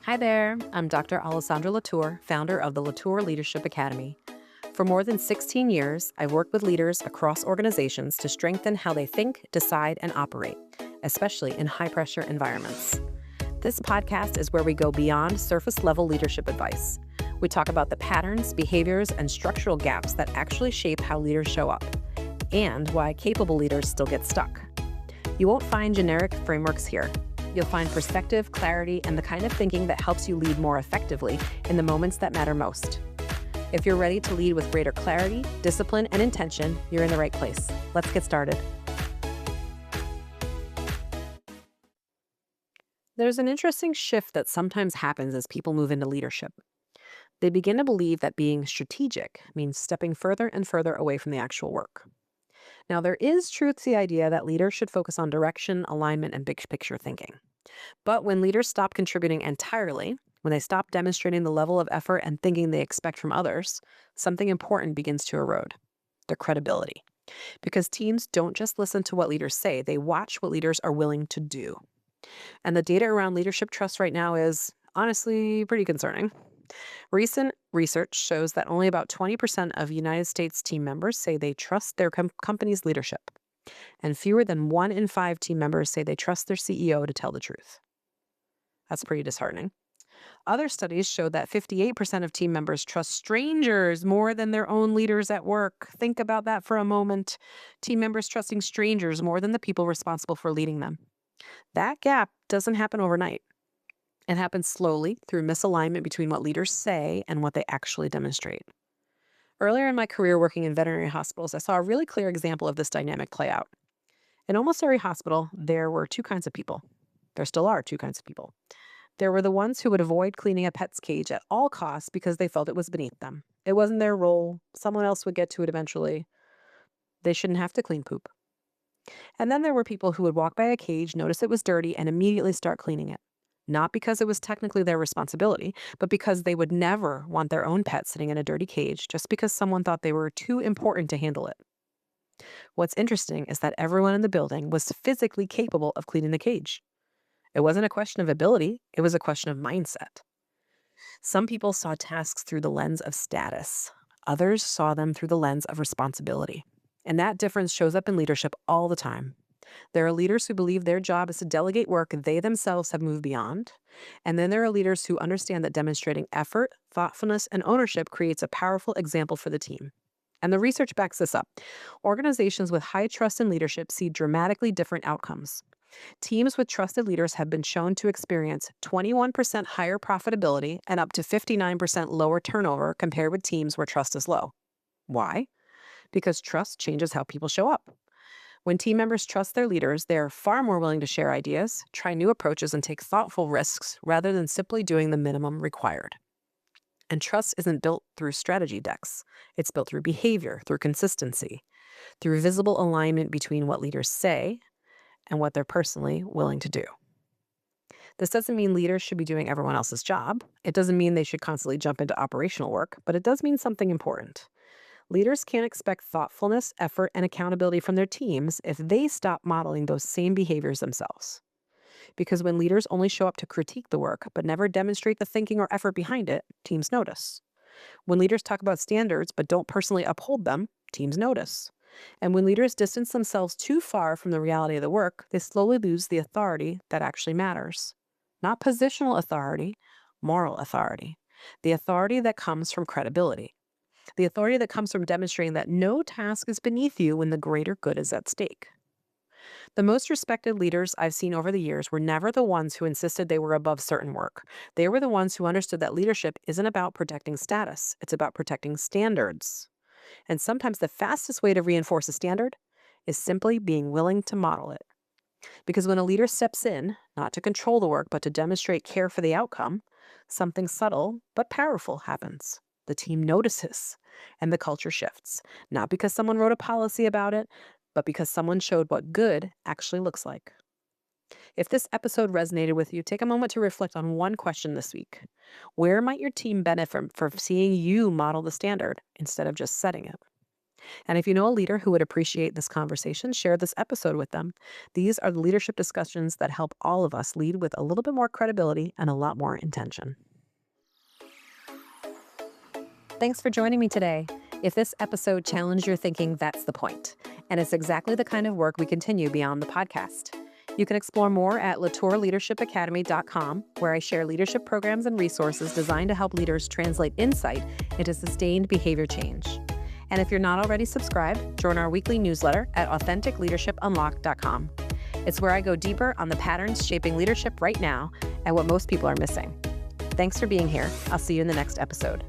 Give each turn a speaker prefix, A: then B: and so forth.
A: Hi there, I'm Dr. Alessandra Latour, founder of the Latour Leadership Academy. For more than 16 years, I've worked with leaders across organizations to strengthen how they think, decide, and operate, especially in high pressure environments. This podcast is where we go beyond surface level leadership advice. We talk about the patterns, behaviors, and structural gaps that actually shape how leaders show up, and why capable leaders still get stuck. You won't find generic frameworks here. You'll find perspective, clarity, and the kind of thinking that helps you lead more effectively in the moments that matter most. If you're ready to lead with greater clarity, discipline, and intention, you're in the right place. Let's get started. There's an interesting shift that sometimes happens as people move into leadership. They begin to believe that being strategic means stepping further and further away from the actual work. Now, there is truth to the idea that leaders should focus on direction, alignment, and big picture thinking. But when leaders stop contributing entirely, when they stop demonstrating the level of effort and thinking they expect from others, something important begins to erode: their credibility. Because teams don't just listen to what leaders say, they watch what leaders are willing to do. And the data around leadership trust right now is honestly pretty concerning. Recent research shows that only about 20% of United States team members say they trust their company's leadership, and fewer than 1 in 5 team members say they trust their CEO to tell the truth. That's pretty disheartening. Other studies show that 58% of team members trust strangers more than their own leaders at work. Think about that for a moment. Team members trusting strangers more than the people responsible for leading them. That gap doesn't happen overnight. It happens slowly through misalignment between what leaders say and what they actually demonstrate. Earlier in my career working in veterinary hospitals, I saw a really clear example of this dynamic play out. In almost every hospital, there were two kinds of people. There still are two kinds of people. There were the ones who would avoid cleaning a pet's cage at all costs because they felt it was beneath them. It wasn't their role. Someone else would get to it eventually. They shouldn't have to clean poop. And then there were people who would walk by a cage, notice it was dirty, and immediately start cleaning it. Not because it was technically their responsibility, but because they would never want their own pet sitting in a dirty cage just because someone thought they were too important to handle it. What's interesting is that everyone in the building was physically capable of cleaning the cage. It wasn't a question of ability, it was a question of mindset. Some people saw tasks through the lens of status. Others saw them through the lens of responsibility. And that difference shows up in leadership all the time. There are leaders who believe their job is to delegate work they themselves have moved beyond. And then there are leaders who understand that demonstrating effort, thoughtfulness, and ownership creates a powerful example for the team. And the research backs this up. Organizations with high trust in leadership see dramatically different outcomes. Teams with trusted leaders have been shown to experience 21% higher profitability and up to 59% lower turnover compared with teams where trust is low. Why? Because trust changes how people show up. When team members trust their leaders, they are far more willing to share ideas, try new approaches, and take thoughtful risks rather than simply doing the minimum required. And trust isn't built through strategy decks. It's built through behavior, through consistency, through visible alignment between what leaders say and what they're personally willing to do. This doesn't mean leaders should be doing everyone else's job. It doesn't mean they should constantly jump into operational work, but it does mean something important. Leaders can't expect thoughtfulness, effort, and accountability from their teams if they stop modeling those same behaviors themselves. Because when leaders only show up to critique the work but never demonstrate the thinking or effort behind it, teams notice. When leaders talk about standards but don't personally uphold them, teams notice. And when leaders distance themselves too far from the reality of the work, they slowly lose the authority that actually matters. Not positional authority, moral authority. The authority that comes from credibility. The authority that comes from demonstrating that no task is beneath you when the greater good is at stake. The most respected leaders I've seen over the years were never the ones who insisted they were above certain work. They were the ones who understood that leadership isn't about protecting status, it's about protecting standards. And sometimes the fastest way to reinforce a standard is simply being willing to model it. Because when a leader steps in, not to control the work, but to demonstrate care for the outcome, something subtle but powerful happens. The team notices, and the culture shifts. Not because someone wrote a policy about it, but because someone showed what good actually looks like. If this episode resonated with you, take a moment to reflect on one question this week. Where might your team benefit from seeing you model the standard instead of just setting it? And if you know a leader who would appreciate this conversation, share this episode with them. These are the leadership discussions that help all of us lead with a little bit more credibility and a lot more intention. Thanks for joining me today. If this episode challenged your thinking, that's the point. And it's exactly the kind of work we continue beyond the podcast. You can explore more at latourleadershipacademy.com, where I share leadership programs and resources designed to help leaders translate insight into sustained behavior change. And if you're not already subscribed, join our weekly newsletter at authenticleadershipunlock.com. It's where I go deeper on the patterns shaping leadership right now and what most people are missing. Thanks for being here. I'll see you in the next episode.